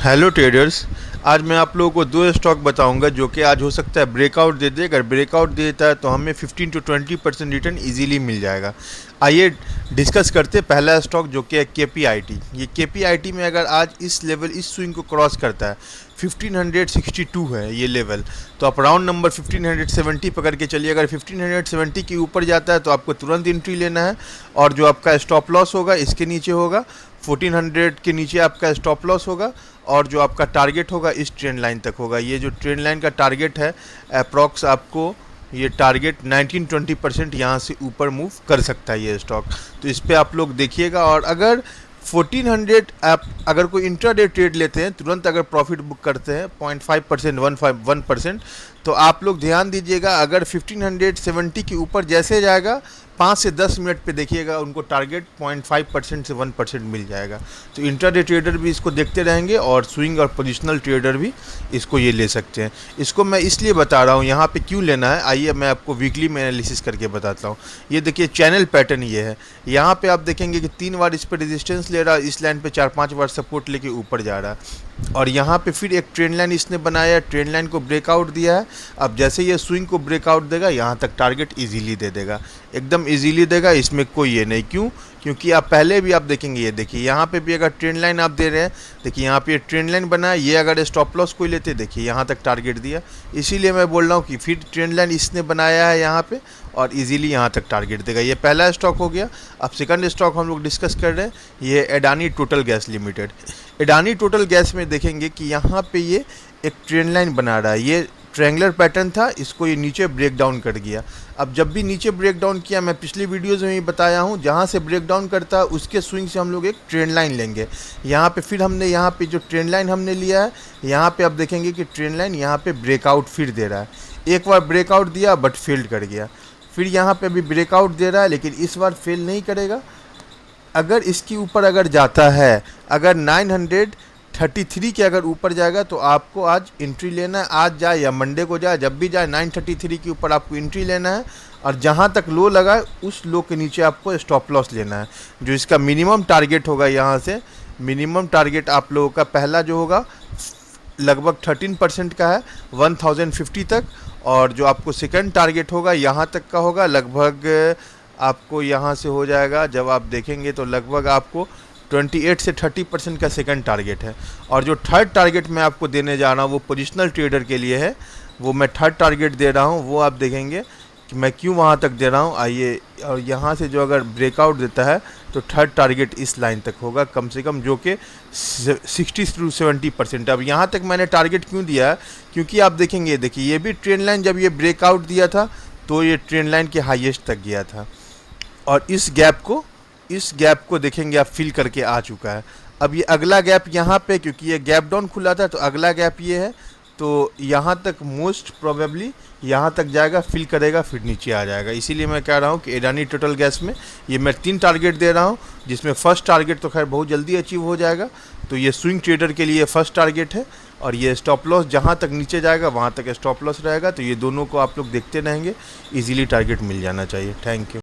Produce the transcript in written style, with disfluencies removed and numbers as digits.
Hello traders. आज मैं आप लोगों को दो स्टॉक बताऊंगा जो कि आज हो सकता है ब्रेकआउट दे दे। अगर ब्रेकआउट देता है तो हमें 15 to 20% रिटर्न इजीली मिल जाएगा। आइए डिस्कस करते हैं पहला स्टॉक जो कि है KPIT। ये KPIT में अगर आज इस लेवल इस स्विंग को क्रॉस करता है 1562 है ये लेवल, तो आप राउंड नंबर 1570 पकड़ के चलिए। अगर 1570 के ऊपर जाता है तो आपको तुरंत एंट्री लेना है और जो आपका स्टॉप लॉस होगा इसके नीचे होगा, 1400 के नीचे आपका स्टॉप लॉस होगा और जो आपका टारगेट होगा इस ट्रेंड लाइन तक होगा। ये जो ट्रेंड लाइन का टारगेट है अप्रॉक्स आपको ये टारगेट 19-20% यहाँ से ऊपर मूव कर सकता है ये स्टॉक, तो इस पर आप लोग देखिएगा। और अगर 1400 आप अगर कोई इंट्राडे ट्रेड लेते हैं तुरंत अगर प्रॉफिट बुक करते हैं 0.5% 1% तो आप लोग ध्यान दीजिएगा। अगर 1570 के ऊपर जैसे जाएगा 5 से 10 मिनट पे देखिएगा उनको टारगेट 0.5% से 1% मिल जाएगा। तो इंट्राडे ट्रेडर भी इसको देखते रहेंगे और स्विंग और पोजिशनल ट्रेडर भी इसको ये ले सकते हैं। इसको मैं इसलिए बता रहा हूँ यहाँ पे क्यों लेना है, आइए मैं आपको वीकली में एनालिसिस करके बताता हूँ। ये देखिए चैनल पैटर्न ये है। यहाँ पे आप देखेंगे कि 3 बार इस पर रेजिस्टेंस ले रहा है, इस लाइन पे 4-5 बार सपोर्ट लेके ऊपर जा रहा है और यहाँ पे फिर एक ट्रेंड लाइन इसने बनाया है, ट्रेंड लाइन को ब्रेकआउट दिया है। अब जैसे ये स्विंग को ब्रेकआउट देगा यहाँ तक टारगेट इजीली दे देगा, एकदम इजीली देगा, इसमें कोई ये नहीं। क्यों? क्योंकि आप पहले भी आप देखेंगे, ये देखिए यहाँ पे भी अगर ट्रेंड लाइन आप दे रहे हैं, देखिए यहाँ पे ये ट्रेंड लाइन बना है, ये अगर स्टॉप लॉस कोई लेते देखिए यहाँ तक टारगेट दिया। इसीलिए मैं बोल रहा हूँ कि फिर ट्रेंड लाइन इसने बनाया है यहाँ पे और इजीली यहाँ तक टारगेट देगा। ये पहला स्टॉक हो गया। अब सेकंड स्टॉक हम लोग डिस्कस कर रहे हैं, ये Adani total gas limited. Adani total gas में देखेंगे कि यहाँ पे ये एक ट्रेंड लाइन बना रहा है, ये ट्रायंगुलर पैटर्न था, इसको ये नीचे ब्रेक डाउन कर दिया। अब जब भी नीचे ब्रेक डाउन किया, मैं पिछली वीडियोज़ में ही बताया हूँ, जहाँ से ब्रेक डाउन करता है उसके स्विंग से हम लोग एक ट्रेंड लाइन लेंगे। यहाँ पे फिर हमने यहाँ पे जो ट्रेंड लाइन हमने लिया है, यहाँ पे आप देखेंगे कि ट्रेंड लाइन यहाँ पे ब्रेकआउट फिर दे रहा है। एक बार ब्रेकआउट दिया बट फेल्ड कर गया, फिर यहाँ पे भी ब्रेकआउट दे रहा है लेकिन इस बार फेल नहीं करेगा। अगर इसके ऊपर अगर जाता है, अगर 933 के अगर ऊपर जाएगा तो आपको आज एंट्री लेना है। आज जाए या मंडे को जाए, जब भी जाए 933 के ऊपर आपको एंट्री लेना है और जहाँ तक लो लगा है उस लो के नीचे आपको स्टॉप लॉस लेना है। जो इसका मिनिमम टारगेट होगा, यहाँ से मिनिमम टारगेट आप लोगों का पहला जो होगा लगभग 13% का है 1050 तक, और जो आपको सेकंड टारगेट होगा यहाँ तक का होगा, लगभग आपको यहाँ से हो जाएगा, जब आप देखेंगे तो लगभग आपको 28 से 30% का सेकंड टारगेट है। और जो थर्ड टारगेट मैं आपको देने जा रहा हूँ वो पोजिशनल ट्रेडर के लिए है, वो मैं थर्ड टारगेट दे रहा हूँ। वो आप देखेंगे कि मैं क्यों वहाँ तक दे रहा हूँ। आइए, और यहाँ से जो अगर ब्रेकआउट देता है तो थर्ड टारगेट इस लाइन तक होगा कम से कम, जो कि 60 से 70%। अब यहाँ तक मैंने टारगेट क्यों दिया है, क्योंकि आप देखेंगे, देखिए ये भी ट्रेंड लाइन जब ये ब्रेकआउट दिया था तो ये ट्रेंड लाइन के हाईएस्ट तक गया था और इस गैप को देखेंगे आप फिल करके आ चुका है। अब ये अगला गैप यहाँ पे, क्योंकि ये गैप डाउन खुला था तो अगला गैप ये है, तो यहाँ तक मोस्ट प्रोबेबली यहाँ तक जाएगा, फिल करेगा, फिर नीचे आ जाएगा। इसीलिए मैं कह रहा हूँ कि अडानी टोटल गैस में ये मैं 3 टारगेट दे रहा हूँ, जिसमें फर्स्ट टारगेट तो खैर बहुत जल्दी अचीव हो जाएगा। तो ये स्विंग ट्रेडर के लिए फर्स्ट टारगेट है और ये स्टॉप लॉस जहाँ तक नीचे जाएगा वहाँ तक स्टॉप लॉस रहेगा। तो ये दोनों को आप लोग देखते रहेंगे, ईजिली टारगेट मिल जाना चाहिए। Thank you.